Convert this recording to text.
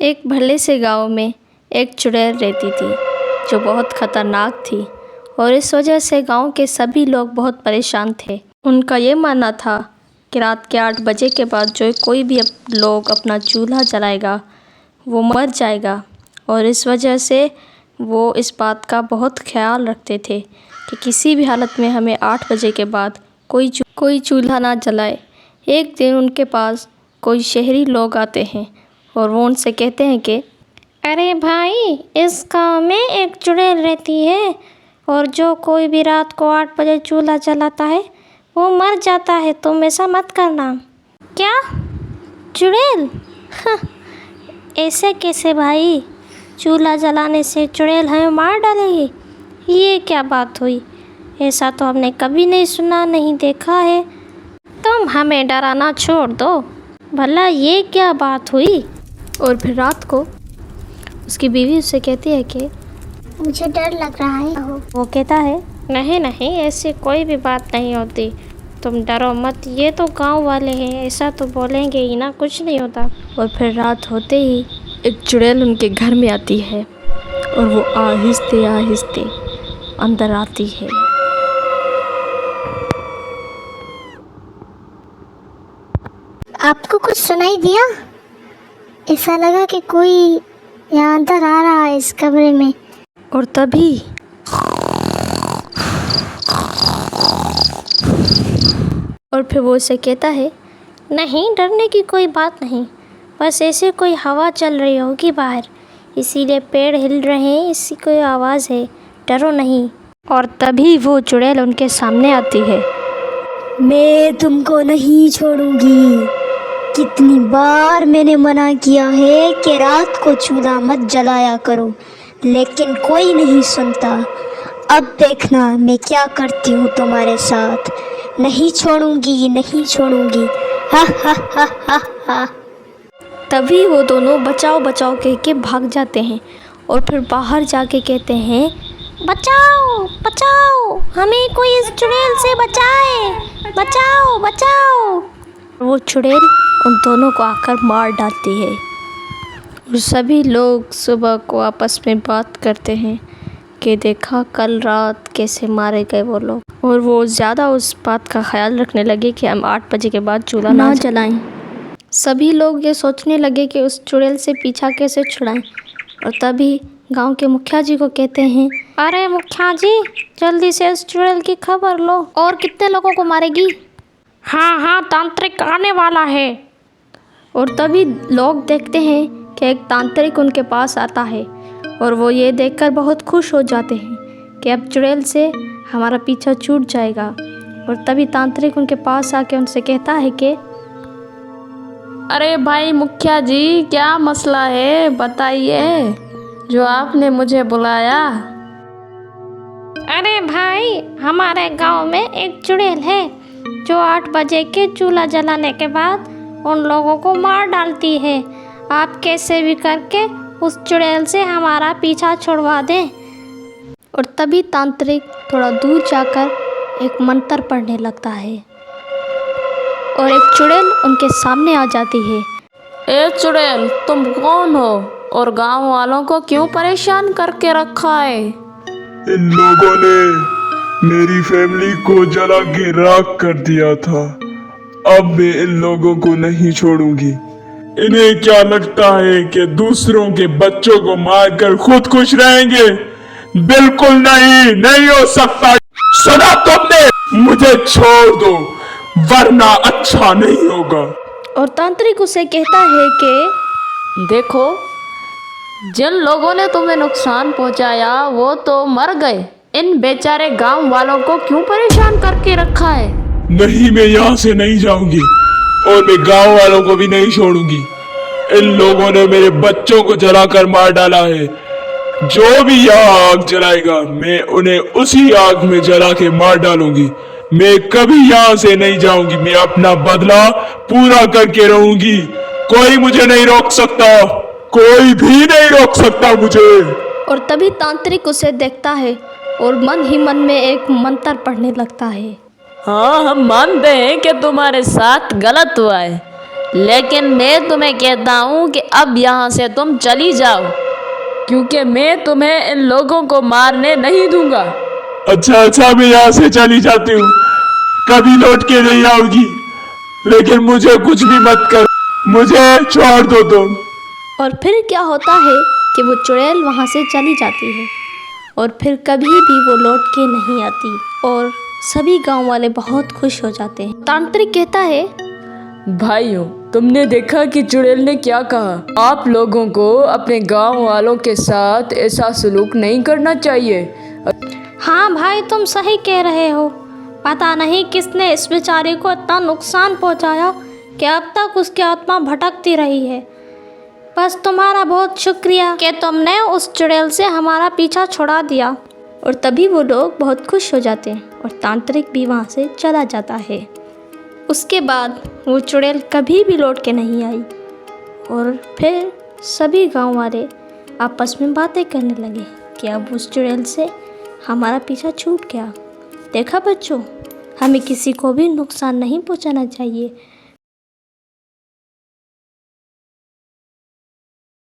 एक भले से गांव में एक चुड़ैल रहती थी जो बहुत खतरनाक थी और इस वजह से गांव के सभी लोग बहुत परेशान थे। उनका ये मानना था कि रात के 8 बजे के बाद जो कोई भी लोग अपना चूल्हा जलाएगा वो मर जाएगा और इस वजह से वो इस बात का बहुत ख्याल रखते थे कि किसी भी हालत में हमें 8 बजे के बाद कोई चूल्हा ना जलाए। एक दिन उनके पास कोई शहरी लोग आते हैं और वो उनसे कहते हैं कि अरे भाई, इस गांव में एक चुड़ैल रहती है और जो कोई भी रात को 8 बजे चूल्हा जलाता है वो मर जाता है। तुम ऐसा मत करना। क्या? चुड़ैल? ऐसे कैसे भाई? चूल्हा जलाने से चुड़ैल हमें मार डालेगी? ये क्या बात हुई? ऐसा तो हमने कभी नहीं सुना, नहीं देखा है। तुम हमें डराना छोड़ दो। भला ये क्या बात हुई? और फिर रात को उसकी बीवी उससे कहती है कि मुझे डर लग रहा है। वो कहता है नहीं नहीं, ऐसी कोई भी बात नहीं होती, तुम डरो मत, ये तो गांव वाले हैं, ऐसा तो बोलेंगे ही ना, कुछ नहीं होता। और फिर रात होते ही एक चुड़ैल उनके घर में आती है और वो आहिस्ते आहिस्ते अंदर आती है। आपको कुछ सुनाई दिया? ऐसा लगा कि कोई यहाँ अंदर आ रहा है इस कमरे में। और तभी और फिर वो उसे कहता है नहीं, डरने की कोई बात नहीं, बस ऐसे कोई हवा चल रही होगी बाहर, इसीलिए पेड़ हिल रहे हैं, इसी कोई आवाज़ है, डरो नहीं। और तभी वो चुड़ैल उनके सामने आती है। मैं तुमको नहीं छोड़ूंगी। कितनी बार मैंने मना किया है कि रात को चूल्हा मत जलाया करो, लेकिन कोई नहीं सुनता। अब देखना मैं क्या करती हूँ तुम्हारे साथ। नहीं छोड़ूंगी, नहीं छोड़ूंगी। हा हा हा हा हा। तभी वो दोनों बचाओ बचाओ कह के भाग जाते हैं और फिर बाहर जाके कहते हैं बचाओ बचाओ, हमें कोई इस चुड़ैल से बचाए, बचाओ बचाओ। वो चुड़ैल उन दोनों को आकर मार डालती है। और सभी लोग सुबह को आपस में बात करते हैं कि देखा कल रात कैसे मारे गए वो लोग, और वो ज़्यादा उस बात का ख्याल रखने लगे कि हम 8 बजे के बाद चूल्हा ना जलाएं। सभी लोग ये सोचने लगे कि उस चुड़ैल से पीछा कैसे छुड़ाएं। और तभी गांव के मुखिया जी को कहते हैं अरे मुखिया जी, जल्दी से इस चुड़ैल की खबर लो। और कितने लोगों को मारेगी? हाँ हाँ, तांत्रिक आने वाला है। और तभी लोग देखते हैं कि एक तांत्रिक उनके पास आता है और वो ये देखकर बहुत खुश हो जाते हैं कि अब चुड़ैल से हमारा पीछा छूट जाएगा। और तभी तांत्रिक उनके पास आके उनसे कहता है कि अरे भाई मुखिया जी, क्या मसला है, बताइए जो आपने मुझे बुलाया। अरे भाई, हमारे गांव में एक चुड़ैल है जो 8 बजे के चूल्हा जलाने के बाद उन लोगों को मार डालती है। आप कैसे भी करके उस चुड़ैल से हमारा पीछा छुड़वा दें। और तभी तांत्रिक थोड़ा दूर जाकर एक मंत्र पढ़ने लगता है और एक चुड़ैल उनके सामने आ जाती है। ए चुड़ैल, तुम कौन हो और गांव वालों को क्यों परेशान करके रखा है? इन लोगों ने मेरी फैमिली को जला के राख कर दिया था। अब मैं इन लोगों को नहीं छोड़ूंगी। इन्हें क्या लगता है कि दूसरों के बच्चों को मारकर खुद खुश रहेंगे? बिल्कुल नहीं, नहीं हो सकता। सुना तुमने? मुझे छोड़ दो वरना अच्छा नहीं होगा। और तांत्रिक उसे कहता है कि देखो, जिन लोगों ने तुम्हें नुकसान पहुंचाया वो तो मर गए, इन बेचारे गांव वालों को क्यों परेशान करके रखा है? नहीं, मैं यहाँ से नहीं जाऊंगी और मैं गांव वालों को भी नहीं छोड़ूंगी। इन लोगों ने मेरे बच्चों को जलाकर मार डाला है। जो भी यहाँ आग जलाएगा मैं उन्हें उसी आग में जला के मार डालूंगी। मैं कभी यहाँ से नहीं जाऊंगी। मैं अपना बदला पूरा करके रहूंगी। कोई मुझे नहीं रोक सकता, कोई भी नहीं रोक सकता मुझे। और तभी तांत्रिक उसे देखता है और मन ही मन में एक मंत्र पढ़ने लगता है। हाँ, हम मानते हैं कि तुम्हारे साथ गलत हुआ है, लेकिन मैं तुम्हें कहता हूँ कि अब यहाँ से तुम चली जाओ, क्योंकि मैं तुम्हें इन लोगों को मारने नहीं दूंगा। अच्छा मैं यहाँ से चली जाती हूँ, कभी लौट के नहीं आऊंगी, लेकिन मुझे कुछ भी मत कर, मुझे छोड़ दो तुम। और फिर क्या होता है कि वो चुड़ैल वहाँ से चली जाती है और फिर कभी भी वो लौट के नहीं आती और सभी गांव वाले बहुत खुश हो जाते हैं। तांत्रिक कहता है, भाइयों, तुमने देखा कि चुड़ैल ने क्या कहा। आप लोगों को अपने गांव वालों के साथ ऐसा सलूक नहीं करना चाहिए। हाँ भाई, तुम सही कह रहे हो। पता नहीं किसने इस बेचारे को इतना नुकसान पहुंचाया कि अब तक उसकी आत्मा भटकती रही है। बस तुम्हारा बहुत शुक्रिया कि तुमने उस चुड़ैल से हमारा पीछा छुड़ा दिया। और तभी वो लोग बहुत खुश हो जाते हैं और तांत्रिक भी वहाँ से चला जाता है। उसके बाद वो चुड़ैल कभी भी लौट के नहीं आई और फिर सभी गांव वाले आपस में बातें करने लगे कि अब उस चुड़ैल से हमारा पीछा छूट गया। देखा बच्चों, हमें किसी को भी नुकसान नहीं पहुंचाना चाहिए।